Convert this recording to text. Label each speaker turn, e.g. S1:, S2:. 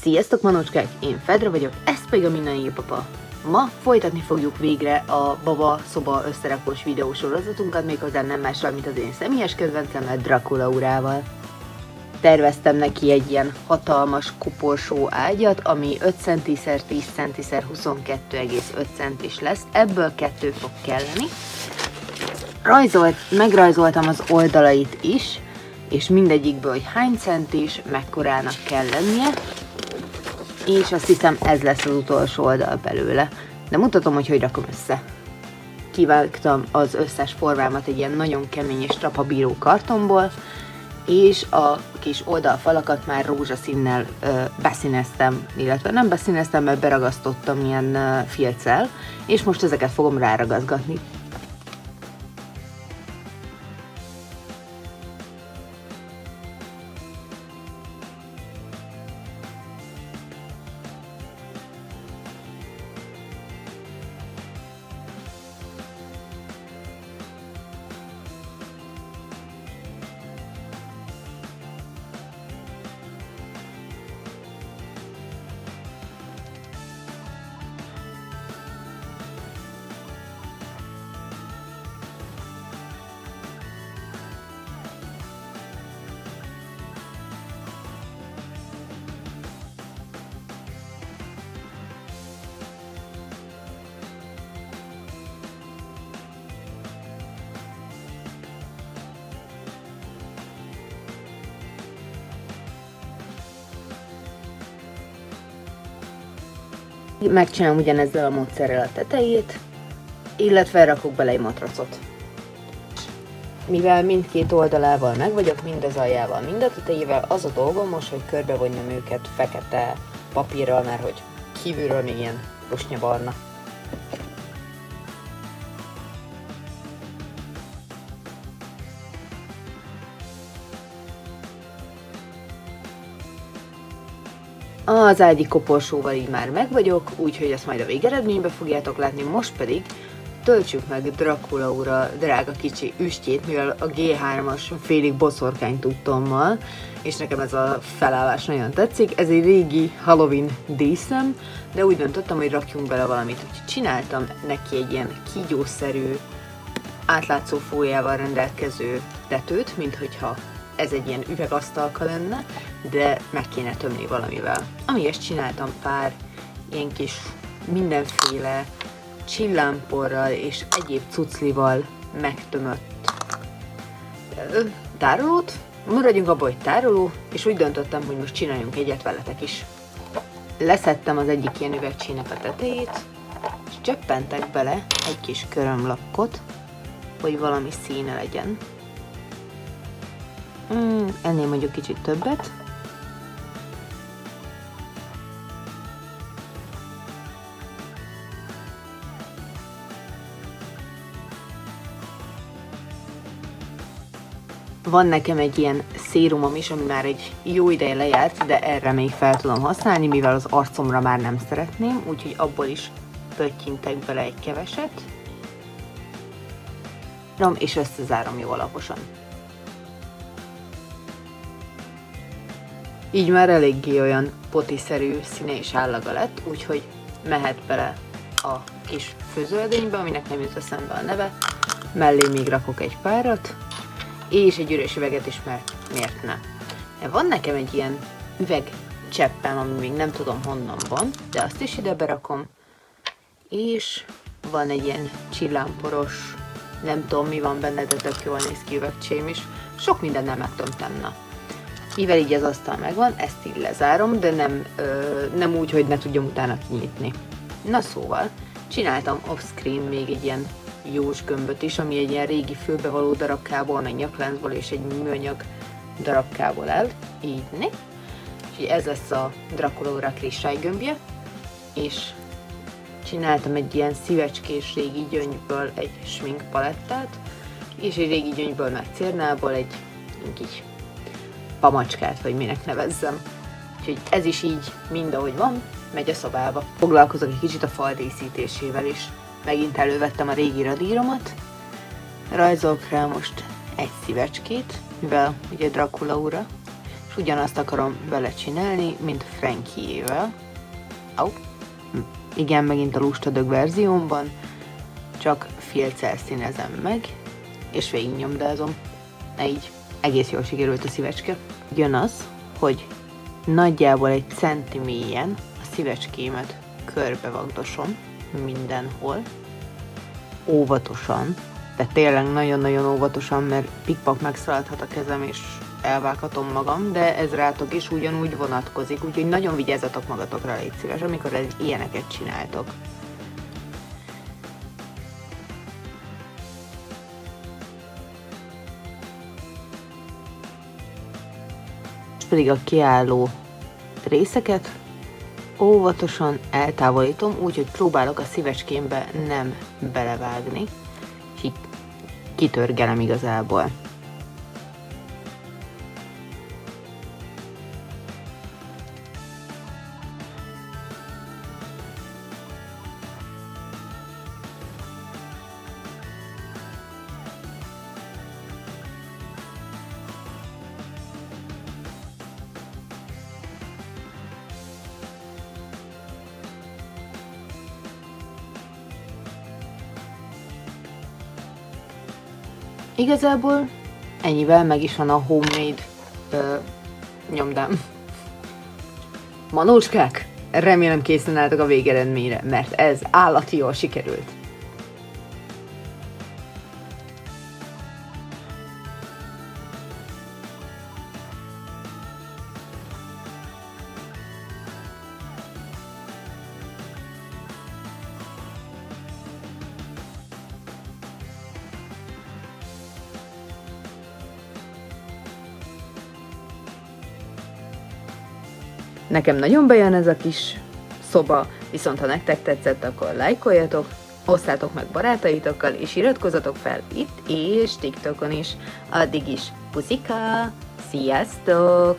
S1: Sziasztok manocskák, én Fedra vagyok, ez pedig a Minden Írpapa. Ma folytatni fogjuk végre a baba szoba összerakós videósorozatunkat, méghozzá nem mással, mint az én személyes kedvencemmel, Draculaurával. Terveztem neki egy ilyen hatalmas koporsó ágyat, ami 5 cm x 10 cm x 22,5 centis lesz, ebből 2 fog kelleni. Megrajzoltam az oldalait is, és mindegyikből, hogy hány centis, mekkorának kell lennie, és azt hiszem ez lesz az utolsó oldal belőle. De mutatom, hogy rakom össze. Kivágtam az összes formámat egy ilyen nagyon kemény és trapabíró kartonból, és a kis oldalfalakat már rózsaszínnel beszíneztem, illetve nem beszíneztem, mert beragasztottam ilyen filccel, és most ezeket fogom ráragazgatni. Megcsinálom ugyanezzel a módszerrel a tetejét, illetve rakok bele egy matracot. Mivel mindkét oldalával meg vagyok, mind az aljával, mind a tetejével, az a dolgom most, hogy körbevonjam őket fekete papírral, mert hogy kívülről még ilyen rosnyabarna. Az ágyi koporsóval így már meg vagyok, úgyhogy ezt majd a végeredményben fogjátok látni, most pedig töltsük meg Draculaura drága kicsi üstjét, mivel a G3-as félig boszorkány tudtommal, és nekem ez a felállás nagyon tetszik. Ez egy régi Halloween díszem, de úgy döntöttem, hogy rakjunk bele valamit, úgyhogy csináltam neki egy ilyen kígyószerű, átlátszó fóliával rendelkező tetőt, minthogyha ez egy ilyen üvegasztalka lenne, de meg kéne tömni valamivel. Amihez csináltam pár ilyen kis mindenféle csillámporral és egyéb cuclival megtömött tárolót. Maradjunk abban, hogy tároló, és úgy döntöttem, hogy most csináljunk egyet veletek is. Leszettem az egyik ilyen üvegcsének a tetejét, és csöppentek bele egy kis körömlakkot, hogy valami színe legyen. Ennél mondjuk kicsit többet. Van nekem egy ilyen szérumom is, ami már egy jó ideje lejárt, de erre még fel tudom használni, mivel az arcomra már nem szeretném, úgyhogy abból is pöttyintek bele egy keveset. És összezárom jó alaposan. Így már eléggé olyan potiszerű színe és állaga lett, úgyhogy mehet bele a kis főzőedénybe, aminek nem jut eszembe a neve. Mellé még rakok egy párat, és egy üres üveget is, mert miért ne. Van nekem egy ilyen üvegcseppem, ami még nem tudom honnan van, de azt is ide berakom. És van egy ilyen csillámporos, nem tudom mi van benne, de tök jól néz ki üvegcsém is. Sok mindennel megtömtem, na. Mivel így az asztal megvan, ezt így lezárom, de nem úgy, hogy ne tudjam utána kinyitni. Na szóval, csináltam off-screen még egy ilyen jós gömböt is, ami egy ilyen régi fülbevaló darabkából, meg nyakláncból és egy műanyag darabkából áll, így né. Úgyhogy ez lesz a Draculaura kristálygömbje, és csináltam egy ilyen szívecskés régi gyöngyből egy sminkpalettát, és egy régi gyöngyből meg cérnából egy így pamacskát, vagy minek nevezzem. Úgyhogy ez is így mind ahogy van, megy a szobába. Foglalkozok egy kicsit a fal díszítésével is. Megint elővettem a régi radíromat. Rajzolok rá most egy szívecskét, mivel ugye Draculaura, és és ugyanazt akarom vele csinálni, mint Frankie-ével. Igen, megint a lustadög verziómban, csak filccel színezem meg, és végignyomdázom. Így egész jól sikerült a szívecske. Jön az, hogy nagyjából 1 centi mélyen a szívecskémet körbevagdosom mindenhol, óvatosan, de tényleg nagyon-nagyon óvatosan, mert pikpak megszaladhat a kezem, és elvághatom magam, de ez rátok is ugyanúgy vonatkozik, úgyhogy nagyon vigyázzatok magatokra, légy szíves, amikor ilyeneket csináltok. És pedig a kiálló részeket óvatosan eltávolítom, úgyhogy próbálok a szívecskémbe nem belevágni, és így kitörgelem igazából. Igazából ennyivel meg is van a homemade nyomdám. Manóskák, remélem készen álltok a végeredményre, mert ez állati jól sikerült. Nekem nagyon bejön ez a kis szoba, viszont ha nektek tetszett, akkor lájkoljatok, osszátok meg barátaitokkal, és iratkozzatok fel itt és TikTokon is. Addig is puszika, sziasztok!